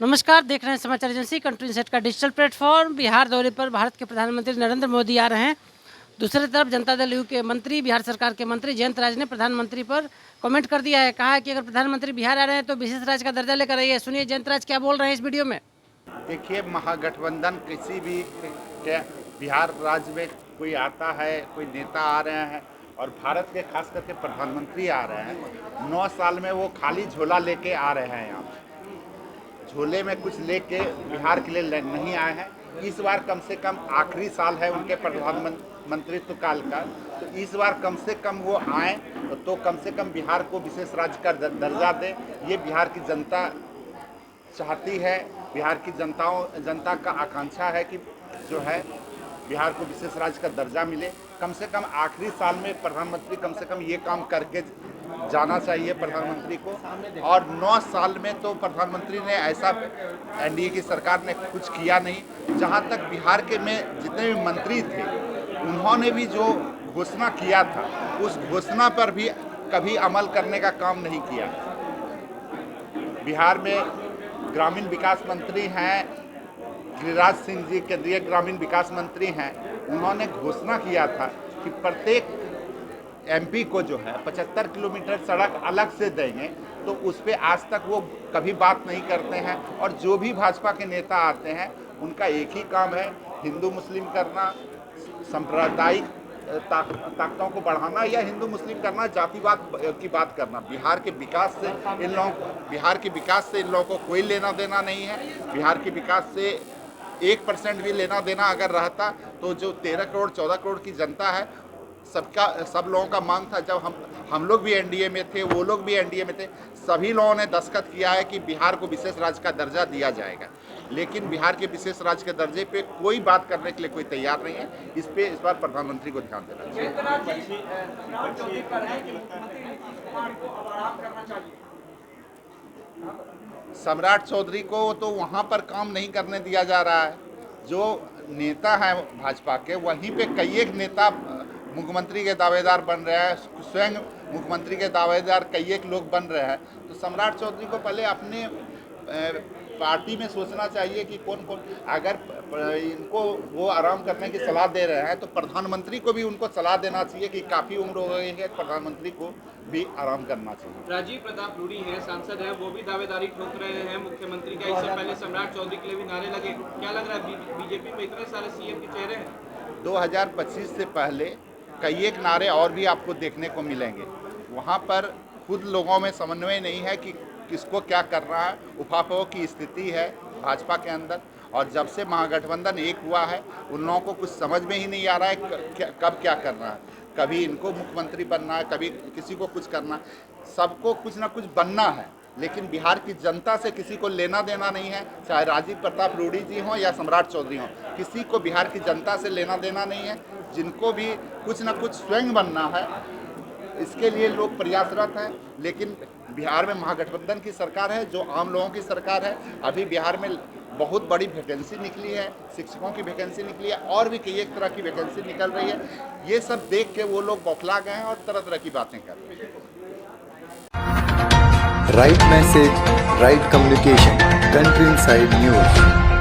नमस्कार, देख रहे हैं समाचार एजेंसी कंट्री सेट का डिजिटल प्लेटफॉर्म। बिहार दौरे पर भारत के प्रधानमंत्री नरेंद्र मोदी आ रहे हैं। दूसरी तरफ जनता दल यू के मंत्री, बिहार सरकार के मंत्री जयंत राज ने प्रधानमंत्री पर कमेंट कर दिया है। कहा है कि अगर प्रधानमंत्री बिहार आ रहे हैं तो विशेष राज्य का दर्जा लेकर आइए। सुनिए जयंत राज क्या बोल रहे हैं इस वीडियो में। देखिए, महागठबंधन किसी भी बिहार राज्य में कोई आता है, कोई नेता आ रहे हैं और भारत के खास करके प्रधानमंत्री आ रहे हैं, 9 साल में वो खाली झोला लेके आ रहे हैं। यहाँ झोले में कुछ लेके बिहार के लिए नहीं आए हैं। इस बार कम से कम आखिरी साल है उनके प्रधानमंत्रित्व काल का, तो इस बार कम से कम वो आए तो कम से कम बिहार को विशेष राज्य का दर्जा दें। ये बिहार की जनता चाहती है, बिहार की जनता का आकांक्षा है कि जो है बिहार को विशेष राज्य का दर्जा मिले। कम से कम आखिरी साल में प्रधानमंत्री कम से कम ये काम करके जाना चाहिए प्रधानमंत्री को। और 9 साल में तो प्रधानमंत्री ने ऐसा, एनडीए की सरकार ने कुछ किया नहीं। जहाँ तक बिहार के में जितने भी मंत्री थे, उन्होंने भी जो घोषणा किया था उस घोषणा पर भी कभी अमल करने का काम नहीं किया। बिहार में ग्रामीण विकास मंत्री हैं गिरिराज सिंह जी, केंद्रीय ग्रामीण विकास मंत्री हैं। उन्होंने घोषणा किया था कि प्रत्येक एमपी को जो है 75 किलोमीटर सड़क अलग से देंगे, तो उस पर आज तक वो कभी बात नहीं करते हैं। और जो भी भाजपा के नेता आते हैं उनका एक ही काम है, हिंदू मुस्लिम करना, सांप्रदायिक ताकतों को बढ़ाना या हिंदू मुस्लिम करना, जातिवाद की बात करना। बिहार के विकास से इन लोगों को कोई लेना देना नहीं है। बिहार के विकास से 1% भी लेना देना अगर रहता तो जो 13 करोड़ 14 करोड़ की जनता है, सब लोगों का मांग था। जब हम लोग भी एनडीए में थे, वो लोग भी एनडीए में थे, सभी लोगों ने दस्तखत किया है कि बिहार को विशेष राज्य का दर्जा दिया जाएगा। लेकिन बिहार के विशेष राज्य के दर्जे पे कोई बात करने के लिए कोई तैयार नहीं है। इस बार प्रधानमंत्री को ध्यान देना चाहिए। सम्राट चौधरी को तो वहाँ पर काम नहीं करने दिया जा रहा है। जो नेता हैं भाजपा के, वहीं पे कई एक नेता मुख्यमंत्री के दावेदार बन रहे हैं, स्वयं मुख्यमंत्री के दावेदार कई एक लोग बन रहे हैं। तो सम्राट चौधरी को पहले अपने पार्टी में सोचना चाहिए कि कौन कौन, अगर इनको वो आराम करने की सलाह दे रहे हैं तो प्रधानमंत्री को भी उनको सलाह देना चाहिए कि काफ़ी उम्र हो गई है, प्रधानमंत्री को भी आराम करना चाहिए। राजीव प्रताप रूडी है, सांसद है, वो भी दावेदारी ठोक रहे हैं मुख्यमंत्री का। इससे पहले सम्राट चौधरी के लिए भी नारे लगे। क्या लग रहा है बीजेपी में इतने सारे सीएम के चेहरे हैं? 2025 से पहले कई एक नारे और भी आपको देखने को मिलेंगे। वहाँ पर खुद लोगों में समन्वय नहीं है कि किसको क्या करना है। उफाफों की स्थिति है भाजपा के अंदर। और जब से महागठबंधन एक हुआ है, उन लोगों को कुछ समझ में ही नहीं आ रहा है कब क्या करना है। कभी इनको मुख्यमंत्री बनना है, कभी किसी को कुछ करना है। सबको कुछ ना कुछ बनना है, लेकिन बिहार की जनता से किसी को लेना देना नहीं है। चाहे राजीव प्रताप रूडी जी हों या सम्राट चौधरी हों, किसी को बिहार की जनता से लेना देना नहीं है। जिनको भी कुछ ना कुछ स्वयं बनना है, इसके लिए लोग प्रयासरत हैं। लेकिन बिहार में महागठबंधन की सरकार है, जो आम लोगों की सरकार है। अभी बिहार में बहुत बड़ी वैकेंसी निकली है, शिक्षकों की वैकेंसी निकली है, और भी कई एक तरह की वैकेंसी निकल रही है। ये सब देख के वो लोग बौखला गए हैं और तरह तरह की बातें कर रहे हैं। Right message, right communication, country inside news.